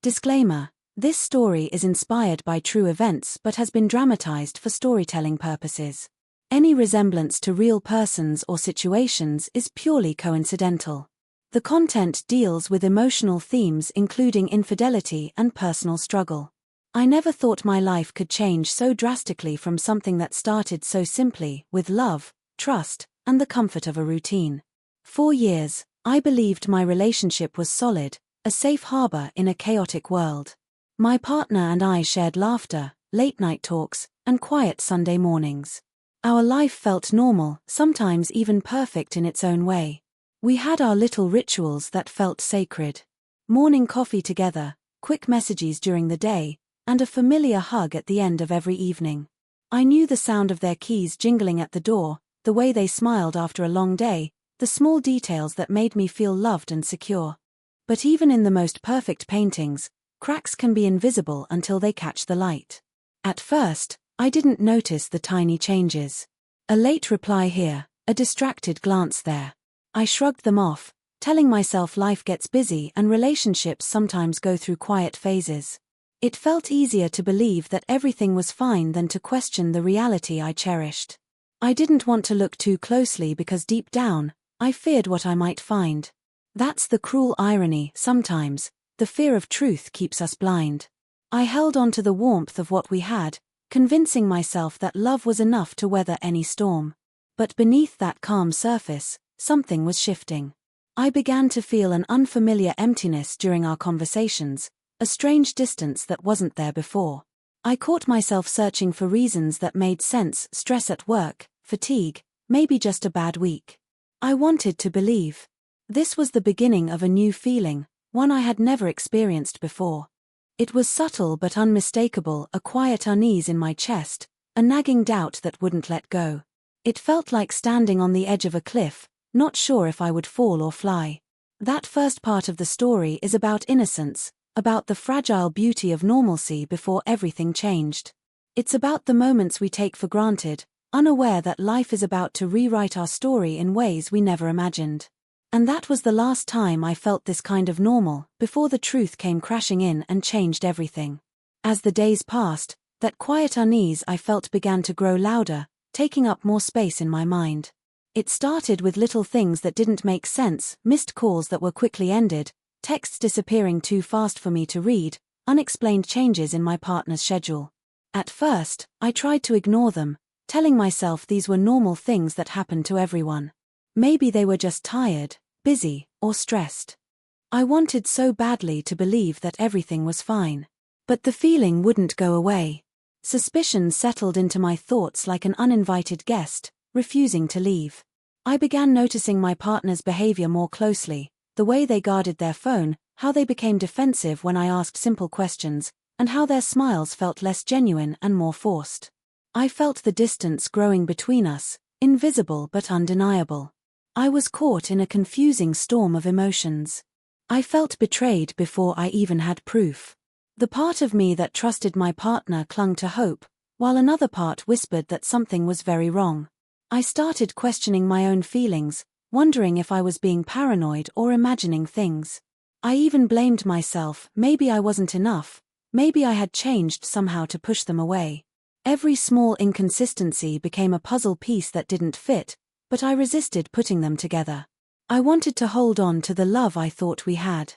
Disclaimer: this story is inspired by true events but has been dramatized for storytelling purposes. Any resemblance to real persons or situations is purely coincidental. The content deals with emotional themes including infidelity and personal struggle. I never thought my life could change so drastically from something that started so simply, with love, trust, and the comfort of a routine. For years, I believed my relationship was solid, a safe harbor in a chaotic world. My partner and I shared laughter, late-night talks, and quiet Sunday mornings. Our life felt normal, sometimes even perfect in its own way. We had our little rituals that felt sacred. Morning coffee together, quick messages during the day, and a familiar hug at the end of every evening. I knew the sound of their keys jingling at the door, the way they smiled after a long day, the small details that made me feel loved and secure. But even in the most perfect paintings, cracks can be invisible until they catch the light. At first, I didn't notice the tiny changes. A late reply here, a distracted glance there. I shrugged them off, telling myself life gets busy and relationships sometimes go through quiet phases. It felt easier to believe that everything was fine than to question the reality I cherished. I didn't want to look too closely because deep down, I feared what I might find. That's the cruel irony, sometimes, the fear of truth keeps us blind. I held on to the warmth of what we had, convincing myself that love was enough to weather any storm. But beneath that calm surface, something was shifting. I began to feel an unfamiliar emptiness during our conversations, a strange distance that wasn't there before. I caught myself searching for reasons that made sense: stress at work, fatigue, maybe just a bad week. I wanted to believe. This was the beginning of a new feeling, one I had never experienced before. It was subtle but unmistakable, a quiet unease in my chest, a nagging doubt that wouldn't let go. It felt like standing on the edge of a cliff, not sure if I would fall or fly. That first part of the story is about innocence, about the fragile beauty of normalcy before everything changed. It's about the moments we take for granted, unaware that life is about to rewrite our story in ways we never imagined. And that was the last time I felt this kind of normal, before the truth came crashing in and changed everything. As the days passed, that quiet unease I felt began to grow louder, taking up more space in my mind. It started with little things that didn't make sense: missed calls that were quickly ended, texts disappearing too fast for me to read, unexplained changes in my partner's schedule. At first, I tried to ignore them, telling myself these were normal things that happened to everyone. Maybe they were just tired, busy, or stressed. I wanted so badly to believe that everything was fine. But the feeling wouldn't go away. Suspicion settled into my thoughts like an uninvited guest, refusing to leave. I began noticing my partner's behavior more closely, the way they guarded their phone, how they became defensive when I asked simple questions, and how their smiles felt less genuine and more forced. I felt the distance growing between us, invisible but undeniable. I was caught in a confusing storm of emotions. I felt betrayed before I even had proof. The part of me that trusted my partner clung to hope, while another part whispered that something was very wrong. I started questioning my own feelings, wondering if I was being paranoid or imagining things. I even blamed myself: maybe I wasn't enough, maybe I had changed somehow to push them away. Every small inconsistency became a puzzle piece that didn't fit, but I resisted putting them together. I wanted to hold on to the love I thought we had.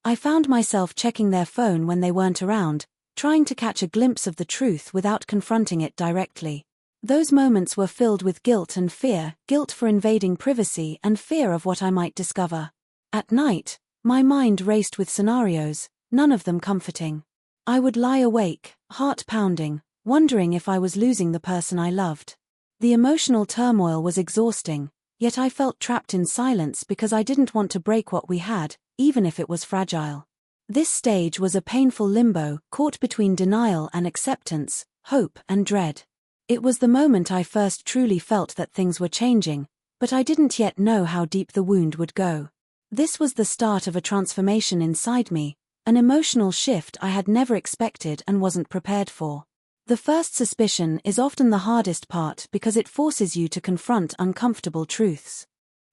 I found myself checking their phone when they weren't around, trying to catch a glimpse of the truth without confronting it directly. Those moments were filled with guilt and fear: guilt for invading privacy and fear of what I might discover. At night, my mind raced with scenarios, none of them comforting. I would lie awake, heart pounding, wondering if I was losing the person I loved. The emotional turmoil was exhausting, yet I felt trapped in silence because I didn't want to break what we had, even if it was fragile. This stage was a painful limbo, caught between denial and acceptance, hope and dread. It was the moment I first truly felt that things were changing, but I didn't yet know how deep the wound would go. This was the start of a transformation inside me, an emotional shift I had never expected and wasn't prepared for. The first suspicion is often the hardest part because it forces you to confront uncomfortable truths.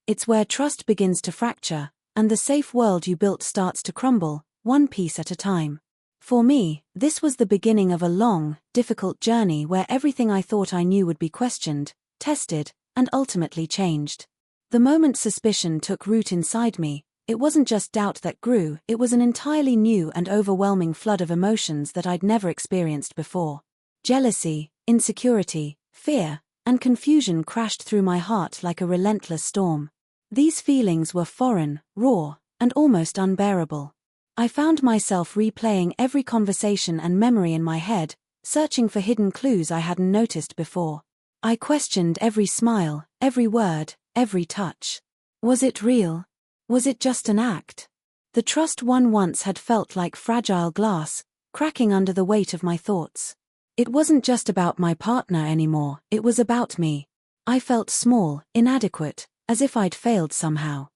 It's where trust begins to fracture, and the safe world you built starts to crumble, one piece at a time. For me, this was the beginning of a long, difficult journey where everything I thought I knew would be questioned, tested, and ultimately changed. The moment suspicion took root inside me, it wasn't just doubt that grew, it was an entirely new and overwhelming flood of emotions that I'd never experienced before. Jealousy, insecurity, fear, and confusion crashed through my heart like a relentless storm. These feelings were foreign, raw, and almost unbearable. I found myself replaying every conversation and memory in my head, searching for hidden clues I hadn't noticed before. I questioned every smile, every word, every touch. Was it real? Was it just an act? The trust won once had felt like fragile glass, cracking under the weight of my thoughts. It wasn't just about my partner anymore, it was about me. I felt small, inadequate, as if I'd failed somehow.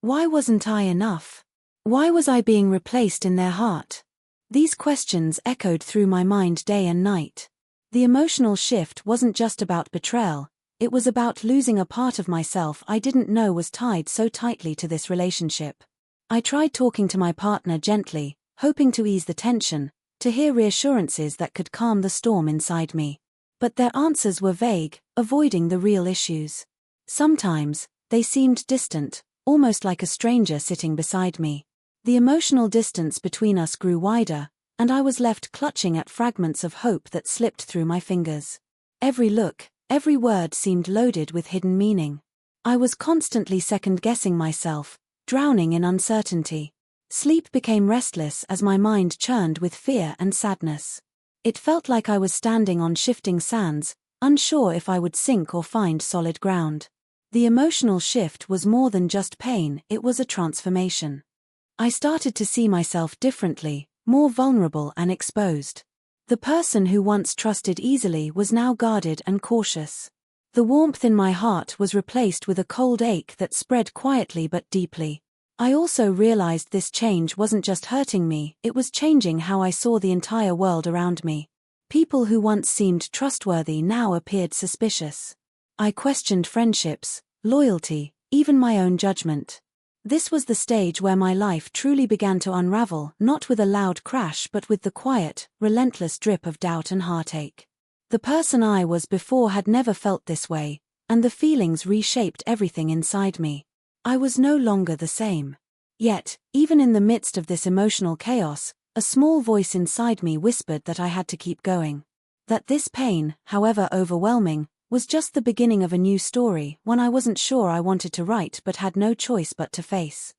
Why wasn't I enough? Why was I being replaced in their heart? These questions echoed through my mind day and night. The emotional shift wasn't just about betrayal, it was about losing a part of myself I didn't know was tied so tightly to this relationship. I tried talking to my partner gently, hoping to ease the tension, to hear reassurances that could calm the storm inside me. But their answers were vague, avoiding the real issues. Sometimes, they seemed distant, almost like a stranger sitting beside me. The emotional distance between us grew wider, and I was left clutching at fragments of hope that slipped through my fingers. Every look, every word seemed loaded with hidden meaning. I was constantly second-guessing myself, drowning in uncertainty. Sleep became restless as my mind churned with fear and sadness. It felt like I was standing on shifting sands, unsure if I would sink or find solid ground. The emotional shift was more than just pain, it was a transformation. I started to see myself differently, more vulnerable and exposed. The person who once trusted easily was now guarded and cautious. The warmth in my heart was replaced with a cold ache that spread quietly but deeply. I also realized this change wasn't just hurting me, it was changing how I saw the entire world around me. People who once seemed trustworthy now appeared suspicious. I questioned friendships, loyalty, even my own judgment. This was the stage where my life truly began to unravel, not with a loud crash but with the quiet, relentless drip of doubt and heartache. The person I was before had never felt this way, and the feelings reshaped everything inside me. I was no longer the same. Yet, even in the midst of this emotional chaos, a small voice inside me whispered that I had to keep going. That this pain, however overwhelming, was just the beginning of a new story, one I wasn't sure I wanted to write but had no choice but to face.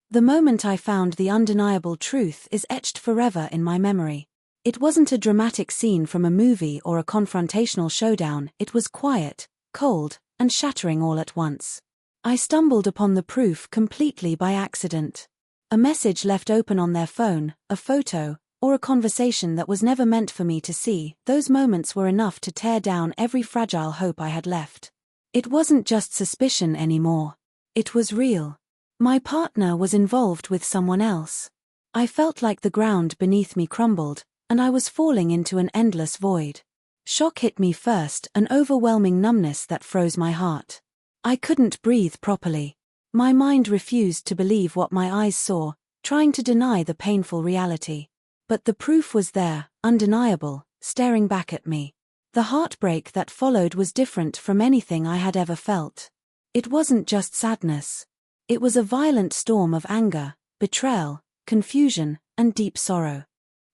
The moment I found the undeniable truth is etched forever in my memory. It wasn't a dramatic scene from a movie or a confrontational showdown, it was quiet, cold, and shattering all at once. I stumbled upon the proof completely by accident. A message left open on their phone, a photo, or a conversation that was never meant for me to see. Those moments were enough to tear down every fragile hope I had left. It wasn't just suspicion anymore. It was real. My partner was involved with someone else. I felt like the ground beneath me crumbled, and I was falling into an endless void. Shock hit me first, an overwhelming numbness that froze my heart. I couldn't breathe properly. My mind refused to believe what my eyes saw, trying to deny the painful reality. But the proof was there, undeniable, staring back at me. The heartbreak that followed was different from anything I had ever felt. It wasn't just sadness. It was a violent storm of anger, betrayal, confusion, and deep sorrow.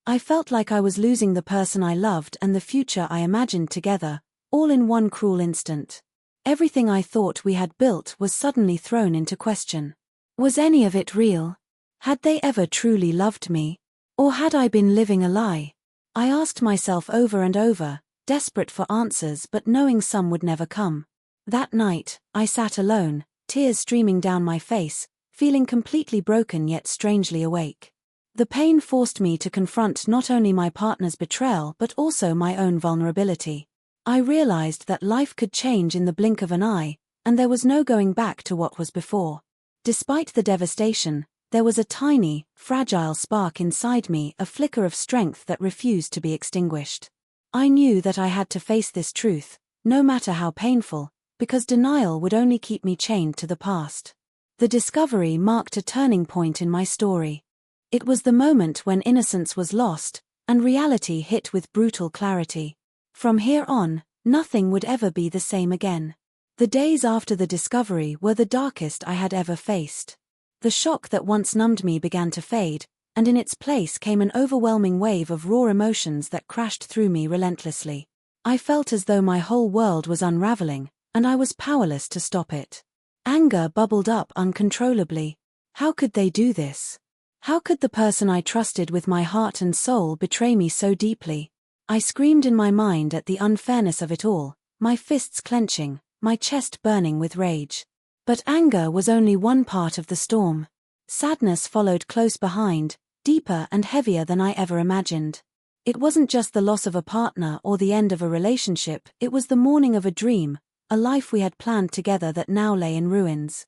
I felt like I was losing the person I loved and the future I imagined together, all in one cruel instant. Everything I thought we had built was suddenly thrown into question. Was any of it real? Had they ever truly loved me? Or had I been living a lie? I asked myself over and over, desperate for answers but knowing some would never come. That night, I sat alone, tears streaming down my face, feeling completely broken yet strangely awake. The pain forced me to confront not only my partner's betrayal but also my own vulnerability. I realized that life could change in the blink of an eye, and there was no going back to what was before. Despite the devastation, there was a tiny, fragile spark inside me, a flicker of strength that refused to be extinguished. I knew that I had to face this truth, no matter how painful, because denial would only keep me chained to the past. The discovery marked a turning point in my story. It was the moment when innocence was lost, and reality hit with brutal clarity. From here on, nothing would ever be the same again. The days after the discovery were the darkest I had ever faced. The shock that once numbed me began to fade, and in its place came an overwhelming wave of raw emotions that crashed through me relentlessly. I felt as though my whole world was unraveling, and I was powerless to stop it. Anger bubbled up uncontrollably. How could they do this? How could the person I trusted with my heart and soul betray me so deeply? I screamed in my mind at the unfairness of it all, my fists clenching, my chest burning with rage. But anger was only one part of the storm. Sadness followed close behind, deeper and heavier than I ever imagined. It wasn't just the loss of a partner or the end of a relationship, it was the mourning of a dream, a life we had planned together that now lay in ruins.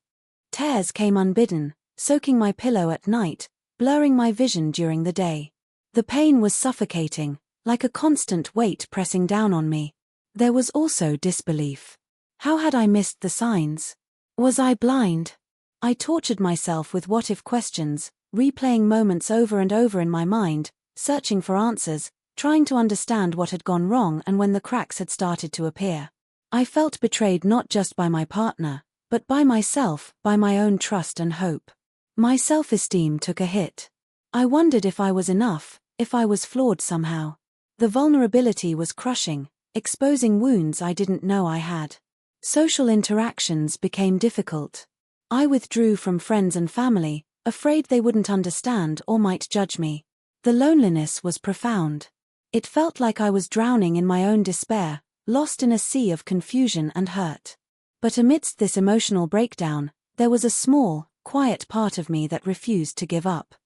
Tears came unbidden, soaking my pillow at night, blurring my vision during the day. The pain was suffocating, like a constant weight pressing down on me. There was also disbelief. How had I missed the signs? Was I blind? I tortured myself with what-if questions, replaying moments over and over in my mind, searching for answers, trying to understand what had gone wrong and when the cracks had started to appear. I felt betrayed not just by my partner, but by myself, by my own trust and hope. My self-esteem took a hit. I wondered if I was enough, if I was flawed somehow. The vulnerability was crushing, exposing wounds I didn't know I had. Social interactions became difficult. I withdrew from friends and family, afraid they wouldn't understand or might judge me. The loneliness was profound. It felt like I was drowning in my own despair, lost in a sea of confusion and hurt. But amidst this emotional breakdown, there was a small, quiet part of me that refused to give up.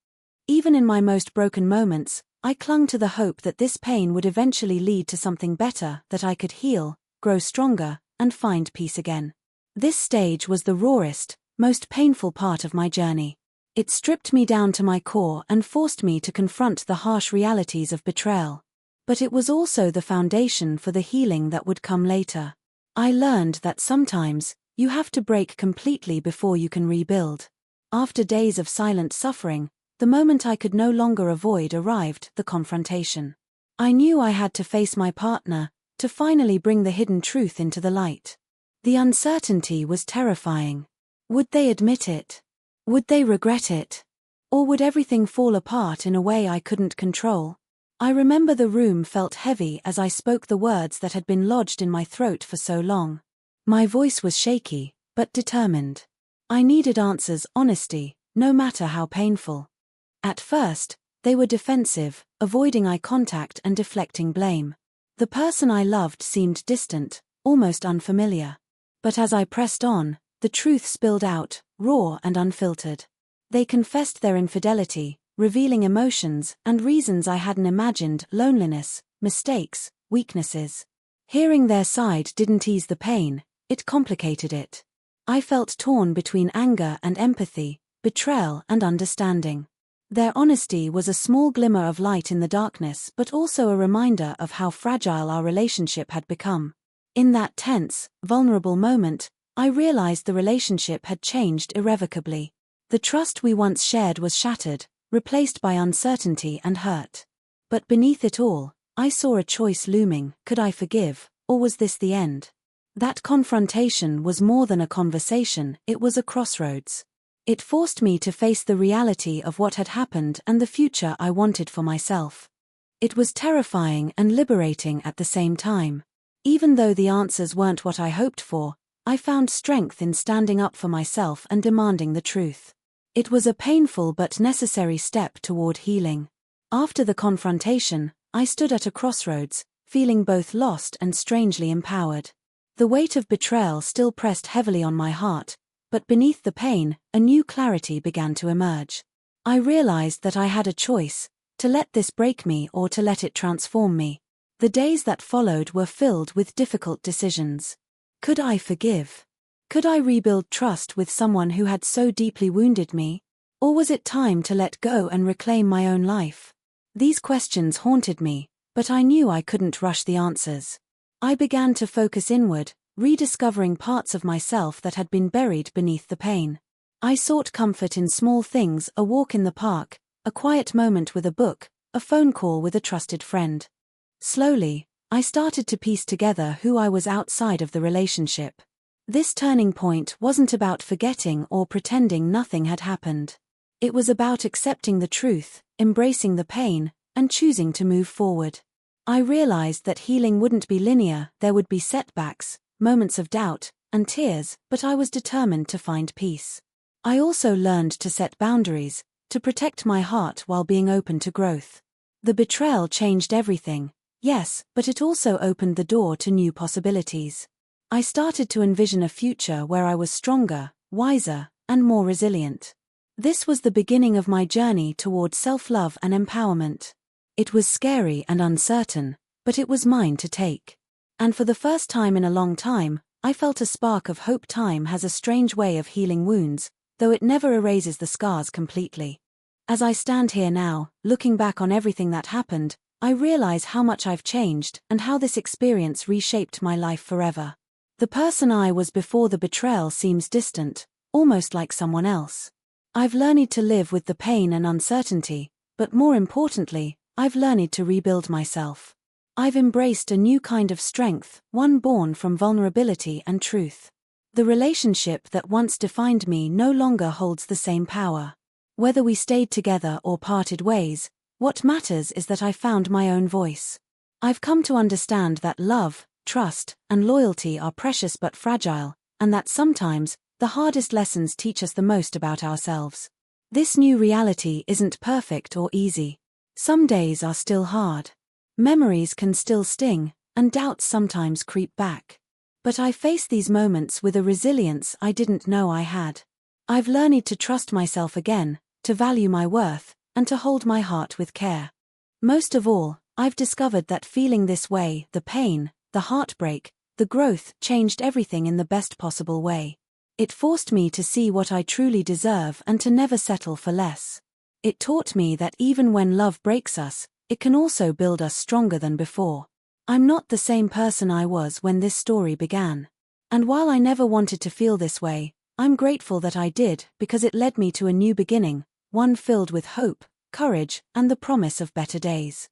Even in my most broken moments, I clung to the hope that this pain would eventually lead to something better, that I could heal, grow stronger, and find peace again. This stage was the rawest, most painful part of my journey. It stripped me down to my core and forced me to confront the harsh realities of betrayal. But it was also the foundation for the healing that would come later. I learned that sometimes, you have to break completely before you can rebuild. After days of silent suffering, the moment I could no longer avoid arrived, the confrontation. I knew I had to face my partner, to finally bring the hidden truth into the light. The uncertainty was terrifying. Would they admit it? Would they regret it? Or would everything fall apart in a way I couldn't control? I remember the room felt heavy as I spoke the words that had been lodged in my throat for so long. My voice was shaky, but determined. I needed answers, honesty, no matter how painful. At first, they were defensive, avoiding eye contact and deflecting blame. The person I loved seemed distant, almost unfamiliar. But as I pressed on, the truth spilled out, raw and unfiltered. They confessed their infidelity, revealing emotions and reasons I hadn't imagined: loneliness, mistakes, weaknesses. Hearing their side didn't ease the pain, it complicated it. I felt torn between anger and empathy, betrayal and understanding. Their honesty was a small glimmer of light in the darkness, but also a reminder of how fragile our relationship had become. In that tense, vulnerable moment, I realized the relationship had changed irrevocably. The trust we once shared was shattered, replaced by uncertainty and hurt. But beneath it all, I saw a choice looming: could I forgive, or was this the end? That confrontation was more than a conversation, it was a crossroads. It forced me to face the reality of what had happened and the future I wanted for myself. It was terrifying and liberating at the same time. Even though the answers weren't what I hoped for, I found strength in standing up for myself and demanding the truth. It was a painful but necessary step toward healing. After the confrontation, I stood at a crossroads, feeling both lost and strangely empowered. The weight of betrayal still pressed heavily on my heart, but beneath the pain, a new clarity began to emerge. I realized that I had a choice: to let this break me or to let it transform me. The days that followed were filled with difficult decisions. Could I forgive? Could I rebuild trust with someone who had so deeply wounded me? Or was it time to let go and reclaim my own life? These questions haunted me, but I knew I couldn't rush the answers. I began to focus inward, rediscovering parts of myself that had been buried beneath the pain. I sought comfort in small things: a walk in the park, A quiet moment with a book, a phone call with a trusted friend. Slowly, I started to piece together who I was outside of the relationship. This turning point wasn't about forgetting or pretending nothing had happened. It was about accepting the truth, embracing the pain, and choosing to move forward. I realized that healing wouldn't be linear, there would be setbacks, moments of doubt, and tears, but I was determined to find peace. I also learned to set boundaries, to protect my heart while being open to growth. The betrayal changed everything, yes, but it also opened the door to new possibilities. I started to envision a future where I was stronger, wiser, and more resilient. This was the beginning of my journey toward self-love and empowerment. It was scary and uncertain, but it was mine to take. And for the first time in a long time, I felt a spark of hope. Time has a strange way of healing wounds, though it never erases the scars completely. As I stand here now, looking back on everything that happened, I realize how much I've changed and how this experience reshaped my life forever. The person I was before the betrayal seems distant, almost like someone else. I've learned to live with the pain and uncertainty, but more importantly, I've learned to rebuild myself. I've embraced a new kind of strength, one born from vulnerability and truth. The relationship that once defined me no longer holds the same power. Whether we stayed together or parted ways, what matters is that I found my own voice. I've come to understand that love, trust, and loyalty are precious but fragile, and that sometimes, the hardest lessons teach us the most about ourselves. This new reality isn't perfect or easy. Some days are still hard. Memories can still sting, and doubts sometimes creep back. But I face these moments with a resilience I didn't know I had. I've learned to trust myself again, to value my worth, and to hold my heart with care. Most of all, I've discovered that feeling this way, the pain, the heartbreak, the growth, changed everything in the best possible way. It forced me to see what I truly deserve and to never settle for less. It taught me that even when love breaks us, it can also build us stronger than before. I'm not the same person I was when this story began. And while I never wanted to feel this way, I'm grateful that I did, because it led me to a new beginning, one filled with hope, courage, and the promise of better days.